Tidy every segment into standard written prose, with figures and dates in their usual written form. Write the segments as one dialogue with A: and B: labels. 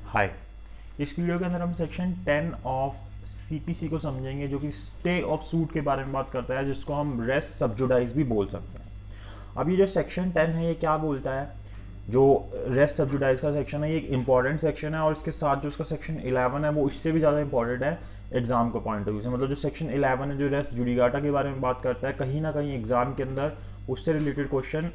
A: हाय। इस वीडियो के अंदर हम सेक्शन 10 ऑफ सीपीसी को समझेंगे, जो कि स्टे ऑफ सूट के बारे में बात करता है, जिसको हम रेस्ट सब्जुडाइज भी बोल सकते हैं। अब ये जो सेक्शन 10 है, ये क्या बोलता है? जो रेस्ट सब्जुडाइज का सेक्शन है, ये एक इंपॉर्टेंट सेक्शन है, और इसके साथ जो उसका सेक्शन 11 है, वो इससे भी ज़्यादा इंपॉर्टेंट है एग्जाम का पॉइंट ऑफ व्यू से। मतलब जो सेक्शन 11 है, जो रेस्ट जुडिगाटा के बारे में बात करता है, कहीं ना कहीं एग्जाम के अंदर उससे रिलेटेड क्वेश्चन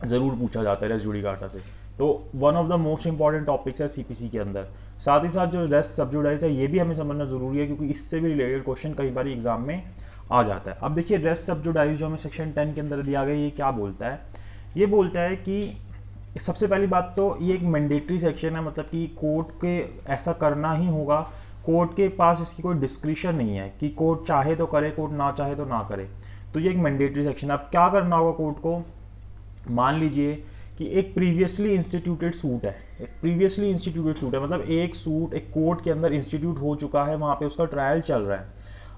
A: ज़रूर पूछा जाता है रेस्ट जुडिगाटा से। तो one of the most important topics है सीपीसी के अंदर। साथ ही साथ जो रेस्ट सब्जुडाइज है, ये भी हमें समझना ज़रूरी है, क्योंकि इससे भी रिलेटेड क्वेश्चन कई बार एग्जाम में आ जाता है। अब देखिए, रेस्ट सब्जुडाइज जो हमें सेक्शन 10 के अंदर दिया गया, ये क्या बोलता है? ये बोलता है कि सबसे पहली बात तो ये एक मैंडेटरी सेक्शन है, मतलब कि कोर्ट के ऐसा करना ही होगा। कोर्ट के पास इसकी कोई डिस्क्रिशन नहीं है कि कोर्ट चाहे तो करे, कोर्ट ना चाहे तो ना करे। तो ये एक मैंडेटरी सेक्शन है। अब क्या करना होगा कोर्ट को? मान लीजिए कि एक प्रीवियसली इंस्टीट्यूटेड सूट है, मतलब एक सूट एक कोर्ट के अंदर इंस्टीट्यूट हो चुका है, वहां पे उसका ट्रायल चल रहा है।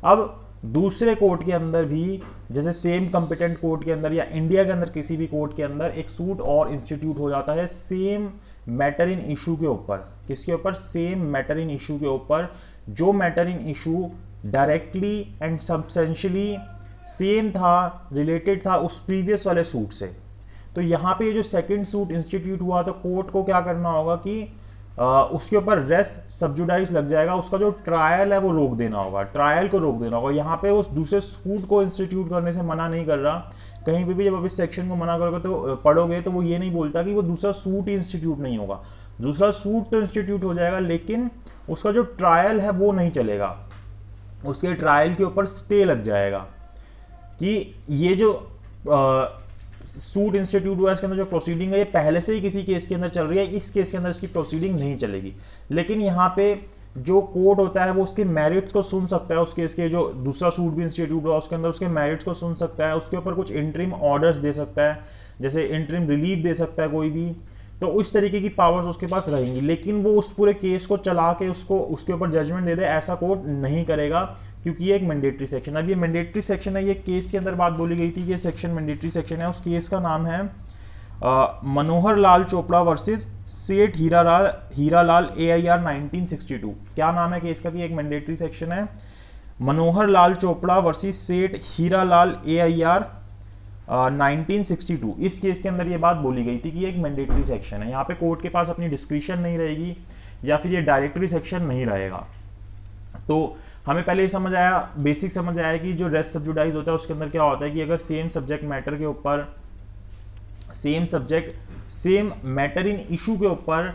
A: अब दूसरे कोर्ट के अंदर भी, जैसे सेम कॉम्पिटेंट कोर्ट के अंदर या इंडिया के अंदर किसी भी कोर्ट के अंदर एक सूट और इंस्टीट्यूट हो जाता है सेम मैटर इन इशू के ऊपर। किसके ऊपर? सेम मैटर इन इशू के ऊपर। जो matter in issue directly and substantially same था, रिलेटेड था उस प्रीवियस वाले सूट से। तो यहाँ पे ये जो सेकंड सूट इंस्टीट्यूट हुआ, तो कोर्ट को क्या करना होगा कि उसके ऊपर रेस्ट सब्जुडाइज लग जाएगा, उसका जो ट्रायल है वो रोक देना होगा, ट्रायल को रोक देना होगा। यहाँ पे उस दूसरे सूट को इंस्टीट्यूट करने से मना नहीं कर रहा। कहीं पे भी जब आप इस सेक्शन को मना करोगे तो पढ़ोगे, तो वो ये नहीं बोलता कि वो दूसरा सूट इंस्टीट्यूट नहीं होगा। दूसरा सूट तो इंस्टीट्यूट हो जाएगा, लेकिन उसका जो ट्रायल है वो नहीं चलेगा। उसके ट्रायल के ऊपर स्टे लग जाएगा कि ये जो सूट इंस्टीट्यूट हुआ, इसके अंदर जो प्रोसीडिंग है, ये पहले से ही किसी केस के अंदर चल रही है, इस केस के अंदर इसकी प्रोसीडिंग नहीं चलेगी। लेकिन यहाँ पे जो कोर्ट होता है वो उसके मेरिट्स को सुन सकता है। उस केस के जो दूसरा सूट भी इंस्टीट्यूट हुआ, उसके अंदर उसके मेरिट्स को सुन सकता है, उसके ऊपर कुछ इंटरिम ऑर्डर्स दे सकता है, जैसे इंटरिम रिलीफ दे सकता है कोई भी। तो उस तरीके की पावर्स उसके पास रहेंगी, लेकिन वो उस पूरे केस को चला के उसको उसके ऊपर जजमेंट दे दे, ऐसा कोर्ट नहीं करेगा, क्योंकि ये एक मैंडेटरी सेक्शन है। अब ये मैंडेटरी सेक्शन है, ये केस के अंदर बात बोली गई थी, ये सेक्शन मैंडेटरी सेक्शन है। उस केस का नाम है मनोहर लाल चोपड़ा वर्सेस सेठ हीरालाल AIR 1962। क्या नाम है केस का? कि एक मैंडेटरी सेक्शन है, मनोहर लाल चोपड़ा वर्सेस सेठ हीरालाल AIR 1962। इस केस के अंदर ये बात बोली गई थी कि ये एक मैंडेटरी सेक्शन है। यहाँ पे कोर्ट के पास अपनी डिस्क्रिशन नहीं रहेगी, या फिर ये डायरेक्टरी सेक्शन नहीं रहेगा। तो हमें पहले ये समझ आया, बेसिक समझ आया कि जो रेस्ट सब्जुडाइज होता है उसके अंदर क्या होता है कि अगर सेम सब्जेक्ट मैटर के ऊपर, सेम मैटर इन इशू के ऊपर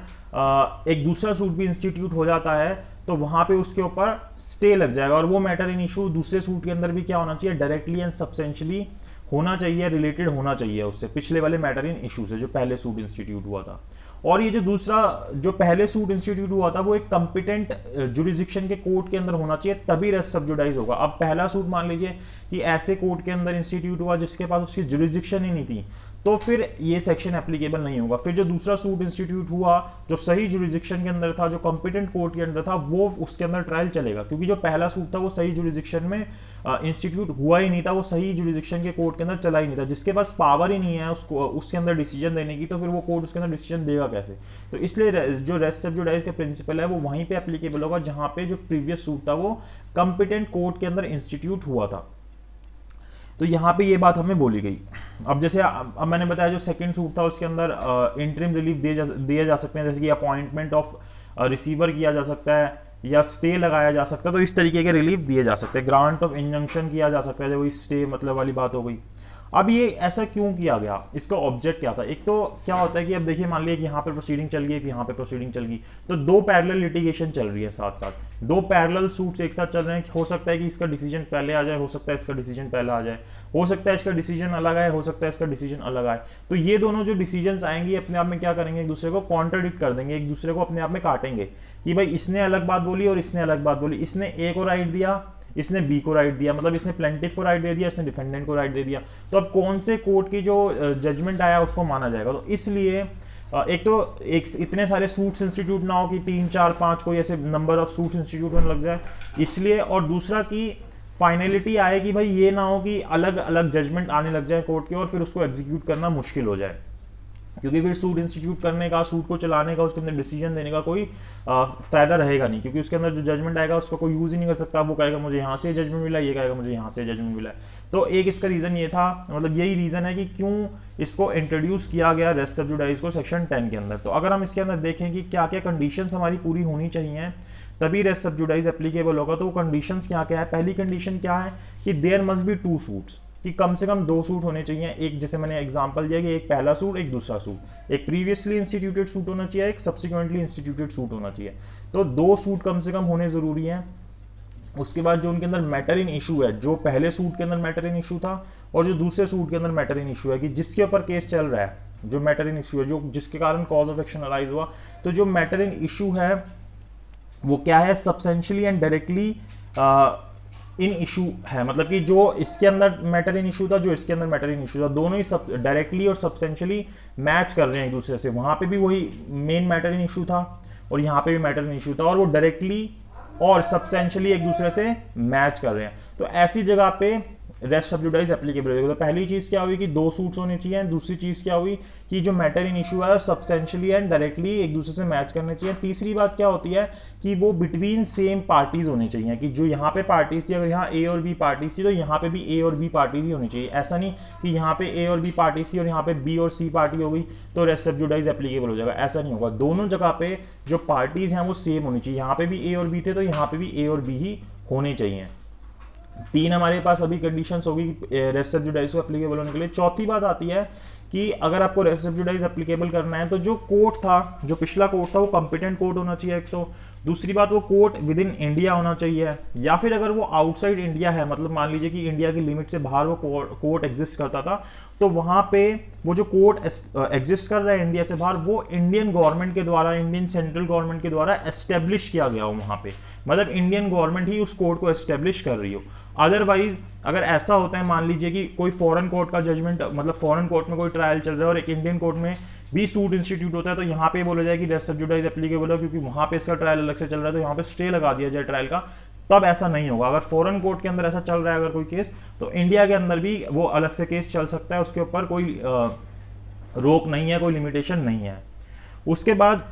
A: एक दूसरा सूट भी इंस्टीट्यूट हो जाता है, तो वहां पे उसके ऊपर स्टे लग जाएगा। और वो मैटर इन इशू दूसरे सूट के अंदर भी क्या होना चाहिए? डायरेक्टली एंड सब्सटेंशियली होना चाहिए, रिलेटेड होना चाहिए उससे, पिछले वाले मैटर इन इशू से, जो पहले सूट इंस्टीट्यूट हुआ था। और ये जो दूसरा जो पहले सूट इंस्टीट्यूट हुआ था, वो एक कंपिटेंट जुरिडिक्शन के कोर्ट के अंदर होना चाहिए, तभी रेस्ट सब्जुडाइज होगा। अब पहला सूट मान लीजिए कि ऐसे कोर्ट के अंदर इंस्टीट्यूट हुआ जिसके पास उसकी जुरिडिक्शन ही नहीं थी, तो फिर ये सेक्शन एप्लीकेबल नहीं होगा। फिर जो दूसरा सूट इंस्टीट्यूट हुआ, जो सही जुरिडिक्शन के अंदर था, जो कॉम्पिटेंट कोर्ट के अंदर था, वो उसके अंदर ट्रायल चलेगा, क्योंकि जो पहला सूट था वो सही जुरिडिक्शन में इंस्टीट्यूट हुआ ही नहीं था, वो सही जुरिडिक्शन के कोर्ट के अंदर चला ही नहीं था। जिसके पास पावर ही नहीं है उसको उसके अंदर डिसीजन देने की, तो फिर वो कोर्ट उसके अंदर डिसीजन देगा कैसे? तो इसलिए जो रेस्ट सब्जुडाइज का प्रिंसिपल है वो वहीं पे एप्लीकेबल होगा जहां पे जो प्रीवियस सूट था वो कॉम्पिटेंट कोर्ट के अंदर इंस्टीट्यूट हुआ था। तो यहाँ पे ये बात हमें बोली गई। अब जैसे अब मैंने बताया, जो सेकंड सूट था उसके अंदर इंटरिम रिलीफ दिए जा सकते हैं, जैसे कि अपॉइंटमेंट ऑफ रिसीवर किया जा सकता है, या स्टे लगाया जा सकता है। तो इस तरीके के रिलीफ दिए जा सकते हैं, ग्रांट ऑफ इंजंक्शन किया जा सकता है, जो वही स्टे मतलब वाली बात हो गई। अब ये ऐसा क्यों किया गया? इसका ऑब्जेक्ट क्या था? एक तो क्या होता है कि अब देखिए, मान लिया कि यहाँ पे प्रोसीडिंग चल गई, यहाँ पे प्रोसीडिंग चल गई, तो दो पैरेलल लिटिगेशन चल रही है साथ साथ, दो पैरेलल सूट्स एक साथ चल रहे हैं। हो सकता है कि इसका डिसीजन पहले आ जाए, हो सकता है इसका डिसीजन पहले आ जाए, हो सकता है इसका डिसीजन अलग आए, हो सकता है इसका डिसीजन अलग आए। तो ये दोनों जो डिसीजन आएंगे अपने आप में क्या करेंगे? एक दूसरे को कॉन्ट्राडिक्ट कर देंगे, एक दूसरे को अपने आप में काटेंगे कि भाई इसने अलग बात बोली और इसने अलग बात बोली, इसने ए को राइट दिया, इसने बी को राइट दिया, मतलब इसने प्लेंटिफ को राइट दे दिया, इसने डिफेंडेंट को राइट दे दिया। तो अब कौन से कोर्ट की जो जजमेंट आया उसको माना जाएगा? तो इसलिए एक तो एक इतने सारे सूट्स इंस्टीट्यूट ना हो कि 3 4 5 कोई ऐसे नंबर ऑफ सूट्स इंस्टीट्यूट होने लग जाए, इसलिए। और दूसरा कि फाइनलिटी आए कि भाई ये ना हो कि अलग अलग जजमेंट आने लग जाए कोर्ट के और फिर उसको एग्जीक्यूट करना मुश्किल हो जाए। क्योंकि फिर सूट इंस्टीट्यूट करने का, सूट को चलाने का, उसके अंदर डिसीजन देने का कोई फायदा रहेगा नहीं, क्योंकि उसके अंदर जो जजमेंट आएगा उसका कोई यूज ही नहीं कर सकता। वो कहेगा मुझे यहाँ से जजमेंट मिला, ये कहेगा मुझे यहाँ से जजमेंट मिला। तो एक इसका रीजन ये था, मतलब यही रीजन है कि क्यों इसको इंट्रोड्यूस किया गया रेस सब्जुडाइज को सेक्शन 10 के अंदर। तो अगर हम इसके अंदर देखें कि क्या क्या कंडीशंस हमारी पूरी होनी चाहिए तभी रेस सब्जुडाइज एप्लीकेबल होगा, तो वो कंडीशंस क्या क्या है। पहली कंडीशन क्या है कि देयर मस्ट बी 2 सूट्स, कि कम से कम 2 सूट होने चाहिए। एक जैसे मैंने एग्जांपल दिया कि एक पहला सूट, एक दूसरा सूट, एक प्रीवियसली इंस्टीट्यूटेड सूट होना चाहिए, एक सब्सिक्वेंटली इंस्टीट्यूटेड सूट होना चाहिए। तो 2 सूट कम से कम होने जरूरी हैं। उसके बाद जो उनके अंदर मैटर इन इशू है, जो पहले सूट के अंदर मैटर इन इशू था और जो दूसरे सूट के अंदर मैटर इन इशू है, कि जिसके ऊपर केस चल रहा है, जो मैटर इन इशू है, जो जिसके कारण कॉज ऑफ एक्शन अराइज हुआ, तो जो मैटर इन इशू है वो क्या है, substantially and directly in issue है। मतलब कि जो इसके अंदर मैटर इन इशू था, जो इसके अंदर मैटर इन इशू था, दोनों ही डायरेक्टली और सब्सटेंशियली मैच कर रहे हैं एक दूसरे से। वहां पे भी वही मेन मैटर इन इशू था और यहाँ पे भी मैटर इन इशू था, और वो डायरेक्टली और सब्सटेंशियली एक दूसरे से मैच कर रहे हैं। तो ऐसी जगह पे रेस सब्जुडाइज एप्लीकेबल होगा। तो पहली चीज क्या हुई कि 2 सूट्स होने चाहिए। दूसरी चीज क्या हुई कि जो मैटर इन इशू है सब्सटेंशियली एंड डायरेक्टली एक दूसरे से मैच करने चाहिए। तीसरी बात क्या होती है कि वो बिटवीन सेम पार्टीज होने चाहिए, कि जो यहाँ पे पार्टीज थी, अगर यहाँ ए और बी पार्टीज थी तो यहाँ पे भी ए और बी पार्टीज ही होनी चाहिए। ऐसा नहीं कि यहाँ पे ए और बी पार्टीज थी और यहाँ पे बी और सी पार्टी हो गई तो रेस सब्जुडाइज एप्लीकेबल हो जाएगा, ऐसा नहीं होगा। दोनों जगह पे जो पार्टीज हैं वो सेम होनी चाहिए। यहाँ पे भी ए और बी थे तो यहाँ पे भी ए और बी ही होने चाहिए। 3 हमारे पास अभी कंडीशंस होगी रेस सब्जुडाइज को एप्लीकेबल होने के लिए। चौथी बात आती है कि अगर आपको रेस सब्जुडाइज एप्लीकेबल करना है तो जो कोर्ट था, जो पिछला कोर्ट था, वो कॉम्पिटेंट कोर्ट होना चाहिए एक तो। दूसरी बात, वो कोर्ट विद इन इंडिया होना चाहिए, या फिर अगर वो आउटसाइड इंडिया है, मतलब मान लीजिए कि इंडिया की लिमिट से बाहर वो कोर्ट एग्जिस्ट करता था, तो वहां पे वो जो कोर्ट एग्जिस्ट कर रहा है इंडिया से बाहर, वो इंडियन गवर्नमेंट के द्वारा, इंडियन सेंट्रल गवर्नमेंट के द्वारा एस्टेब्लिश किया गया हो वहां पे, मतलब इंडियन गवर्नमेंट ही उस कोर्ट को एस्टेब्लिश कर रही हो। अदरवाइज अगर ऐसा होता है, मान लीजिए कि कोई फॉरेन कोर्ट का जजमेंट, मतलब फॉरेन कोर्ट में कोई ट्रायल चल रहा है और एक इंडियन कोर्ट में भी सूट इंस्टीट्यूट होता है, तो यहाँ पे बोला जाए कि रेस सब्जुडाइज एप्लीकेबल है क्योंकि वहां पे इसका ट्रायल अलग से चल रहा है, तो यहाँ पे स्टे लगा दिया जाए ट्रायल का। तब ऐसा नहीं होगा। अगर फॉरेन कोर्ट के अंदर ऐसा चल रहा है अगर कोई केस, तो इंडिया के अंदर भी वो अलग से केस चल सकता है, उसके ऊपर कोई रोक नहीं है, कोई लिमिटेशन नहीं है। उसके बाद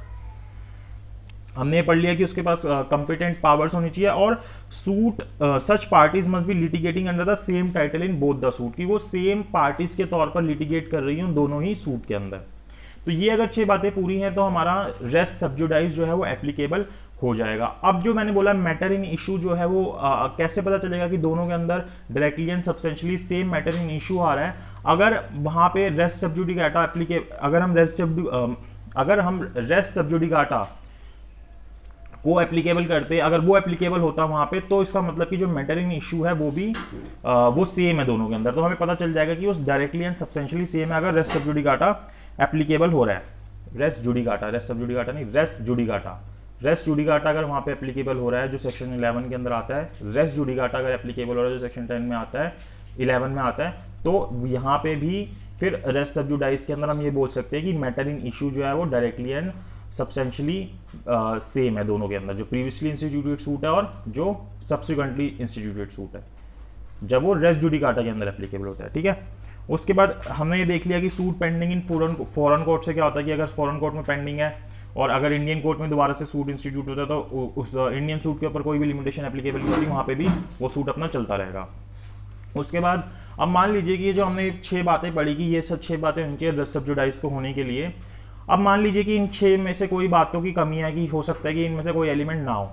A: हमने ये पढ़ लिया कि उसके पास कंपिटेंट पावर्स होनी चाहिए, और suit such parties must be litigating under the same title in both the suit, कि वो सेम पार्टीज के तौर पर लिटिगेट कर रही हूँ दोनों ही सूट के अंदर। तो ये अगर 6 बातें पूरी हैं तो हमारा रेस सब्जुडाइज जो है वो एप्लीकेबल हो जाएगा। अब जो मैंने बोला मैटर इन इशू जो है वो कैसे पता चलेगा कि दोनों के अंदर directly and substantially same matter in issue आ रहा है। अगर वहां पे रेस सब्जुडिकाटा अगर हम रेस सब्जुडिकाटा को एप्लीकेबल करते, अगर वो एप्लीकेबल होता वहां पे, तो इसका मतलब कि जो मैटर इन इशू है वो भी वो सेम है दोनों के अंदर, तो हमें पता चल जाएगा कि वो डायरेक्टली एंड सब्सटेंशियली सेम है अगर रेस सब्जुडिकाटा एप्लीकेबल हो रहा है। रेस जुडिकाटा, रेस सब्जुडिकाटा नहीं, रेस जुडिकाटा, रेस जुडिकाटा अगर वहां पे एप्लीकेबल हो रहा है जो सेक्शन 11 के अंदर आता है, रेस जुडिकाटा अगर एप्लीकेबल हो रहा है जो सेक्शन 10 में आता है, 11 में आता है, तो यहाँ पे भी फिर रेस सब्जुडाइज के अंदर हम ये बोल सकते हैं कि मैटर इन इशू जो है वो डायरेक्टली एंड सब्सटेंशियली सेम है दोनों के अंदर, जो प्रीवियसली इंस्टीट्यूटेड सूट है और जो सब्सिक्वेंटली इंस्टीट्यूटेड सूट है, जब वो रेस जुडिकाटा के अंदर एप्लीकेबल होता है। ठीक है, उसके बाद हमने ये देख लिया कि suit pending in foreign court से क्या होता है कि अगर फॉरेन कोर्ट में पेंडिंग है और अगर इंडियन कोर्ट में दोबारा से सूट इंस्टीट्यूट होता है तो उस इंडियन सूट के ऊपर कोई भी लिमिटेशन एप्लीकेबल नहीं होती, वहाँ पे भी वो सूट अपना चलता रहेगा। उसके बाद अब मान लीजिए कि ये जो हमने 6 बातें पढ़ी कि ये सब 6 बातें होनी चाहिए रेस सब्जुडाइज को होने के लिए। अब मान लीजिए कि इन 6 में से कोई बातों की कमी है, कि हो सकता है कि इनमें से कोई एलिमेंट ना हो,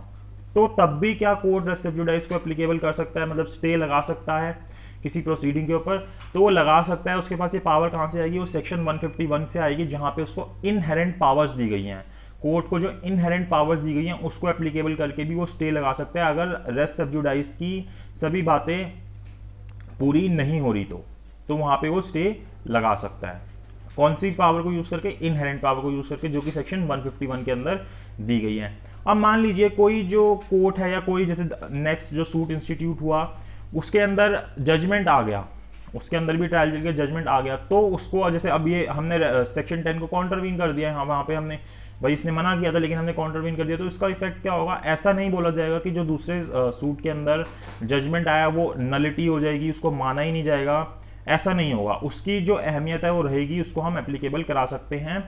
A: तो तब भी क्या कोर्ट रेस सब्जुडाइज को एप्लीकेबल कर सकता है, मतलब स्टे लगा सकता है किसी प्रोसीडिंग के ऊपर, तो वो लगा सकता है। उसके पास ये पावर कहाँ से आएगी, वो सेक्शन 151 से आएगी, जहाँ पे उसको इनहेरेंट पावर्स दी गई हैं। कोर्ट को जो इनहेरेंट पावर्स दी गई हैं उसको एप्लीकेबल करके भी वो स्टे लगा सकता है अगर रेस सब्जुडाइज की सभी बातें पूरी नहीं हो रही, तो वहाँ पे वो स्टे लगा सकता है। कौन सी पावर को यूज करके, इनहेरेंट पावर को यूज करके, जो कि सेक्शन 151 के अंदर दी गई है। अब मान लीजिए कोई जो कोर्ट है या कोई जैसे नेक्स्ट जो सूट इंस्टीट्यूट हुआ उसके अंदर जजमेंट आ गया, उसके अंदर भी ट्रायल चल के जजमेंट आ गया, तो उसको जैसे अब ये हमने सेक्शन 10 को कॉन्ट्रवीन कर दिया है, हाँ वहाँ पे हमने भाई इसने मना किया था लेकिन हमने कॉन्ट्रवीन कर दिया, तो इसका इफेक्ट क्या होगा, ऐसा नहीं बोला जाएगा कि जो दूसरे सूट के अंदर जजमेंट आया वो नलिटी हो जाएगी, उसको माना ही नहीं जाएगा। ऐसा नहीं होगा, उसकी जो अहमियत है वो रहेगी, उसको हम एप्लीकेबल करा सकते हैं,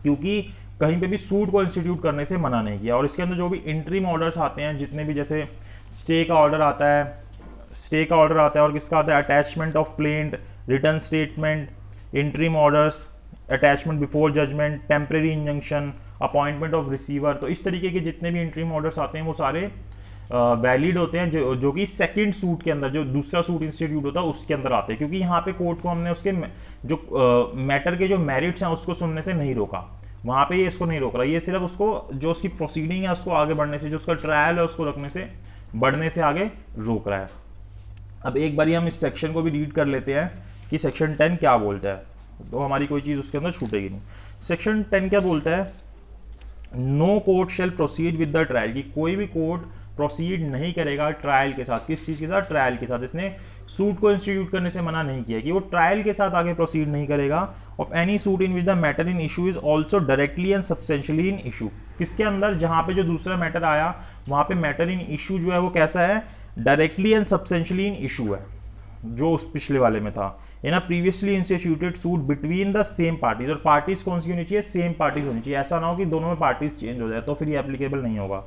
A: क्योंकि कहीं पे भी सूट को इंस्टीट्यूट करने से मना नहीं किया। और इसके अंदर जो भी इंटरिम ऑर्डर्स आते हैं, जितने भी, जैसे स्टे का ऑर्डर आता है, और किसका आता है, attachment of plaint, return statement, interim orders, attachment before judgment, temporary injunction, appointment of receiver, तो इस तरीके के जितने भी इंटरिम ऑर्डर्स आते हैं वो सारे वैलिड होते हैं, जो कि सेकंड सूट के अंदर, जो दूसरा सूट इंस्टीट्यूट होता है उसके अंदर आते हैं, क्योंकि यहाँ पे कोर्ट को हमने उसके जो मैटर के जो मेरिट्स हैं उसको सुनने से नहीं रोका, वहाँ पे ये इसको नहीं रोक रहा, ये सिर्फ उसको जो उसकी प्रोसीडिंग है उसको आगे बढ़ने से, जो उसका ट्रायल है उसको रखने से, बढ़ने से आगे रोक रहा है। अब एक बारी हम इस सेक्शन को भी रीड कर लेते हैं कि सेक्शन 10 क्या बोलता है, तो हमारी कोई चीज़ उसके अंदर छूटेगी नहीं। सेक्शन 10 क्या बोलता है, no court shall proceed with the trial, कि कोई भी कोर्ट प्रोसीड नहीं करेगा ट्रायल के साथ। किस चीज़ के साथ, ट्रायल के साथ। इसने सूट को इंस्टीट्यूट करने से मना नहीं किया कि वो ट्रायल के साथ आगे प्रोसीड नहीं करेगा। Of any suit in which the matter in issue is also directly and substantially in issue, किसके अंदर, जहां पे जो दूसरा मैटर आया वहां पे मैटर इन इशू जो है वो कैसा है, directly and substantially in issue है, जो उस पिछले वाले में था। In a previously instituted suit between the same parties, और पार्टीज कौन सी होनी चाहिए, सेम पार्टीज होनी चाहिए, ऐसा ना हो कि दोनों में पार्टीज चेंज हो जाए, तो फिर ये एप्लीकेबल नहीं होगा।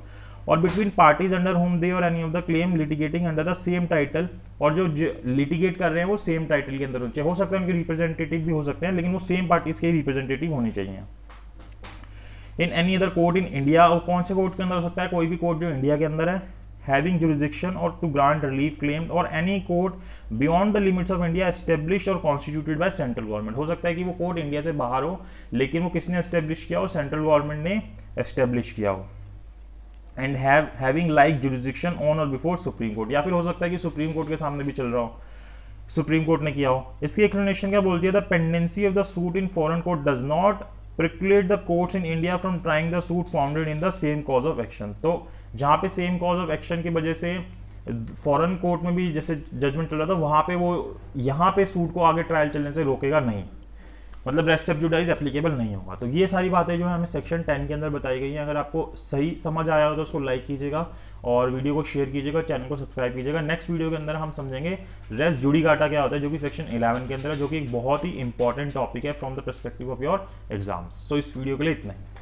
A: और बिटवीन पार्टीज अंडर होम दे और any of the claim litigating under the same title, और जो लिटिगेट कर रहे हैं वो सेम टाइटल के अंदर होने चाहिए, हो सकता है उनके रिप्रेजेंटेटिव भी हो सकते हैं, लेकिन वो सेम पार्टीज के रिप्रेजेंटेटिव होने चाहिए। In any other court in India, और कौन से कोर्ट के अंदर हो सकता है, कोई भी कोर्ट जो इंडिया के अंदर है, having jurisdiction or to grant relief claim or any court beyond the limits of India established or constituted by central government, हो सकता है कि वो कोर्ट इंडिया से बाहर हो, लेकिन वो किसने एस्टेब्लिश किया हो, सेंट्रल गवर्नमेंट ने एस्टेब्लिश किया हो। And having like jurisdiction on और बिफोर सुप्रीम कोर्ट, या फिर हो सकता है कि सुप्रीम कोर्ट के सामने भी चल रहा हो, सुप्रीम कोर्ट ने किया हो। इसकी एक्सप्लेनेशन क्या बोलती है, the pendency of the suit in foreign court does not preclude the courts in India from trying the suit founded in the same cause of action, तो जहाँ पे सेम कॉज ऑफ एक्शन की वजह से foreign court में भी जैसे judgement चल रहा था, वहाँ पे वो यहाँ पे सूट को आगे ट्रायल चलने से रोकेगा नहीं, मतलब रेस्ट सब जुडाइज एप्लीकेबल नहीं होगा। तो ये सारी बातें जो है हमें सेक्शन 10 के अंदर बताई गई हैं। अगर आपको सही समझ आया हो तो उसको लाइक कीजिएगा और वीडियो को शेयर कीजिएगा, चैनल को सब्सक्राइब कीजिएगा। नेक्स्ट वीडियो के अंदर हम समझेंगे रेस्ट जुडिकाटा क्या होता है, जो कि सेक्शन 11 के अंदर है, जो कि एक बहुत ही इंपॉर्टेंट टॉपिक है from the perspective of your exams. So इस वीडियो के लिए इतना ही।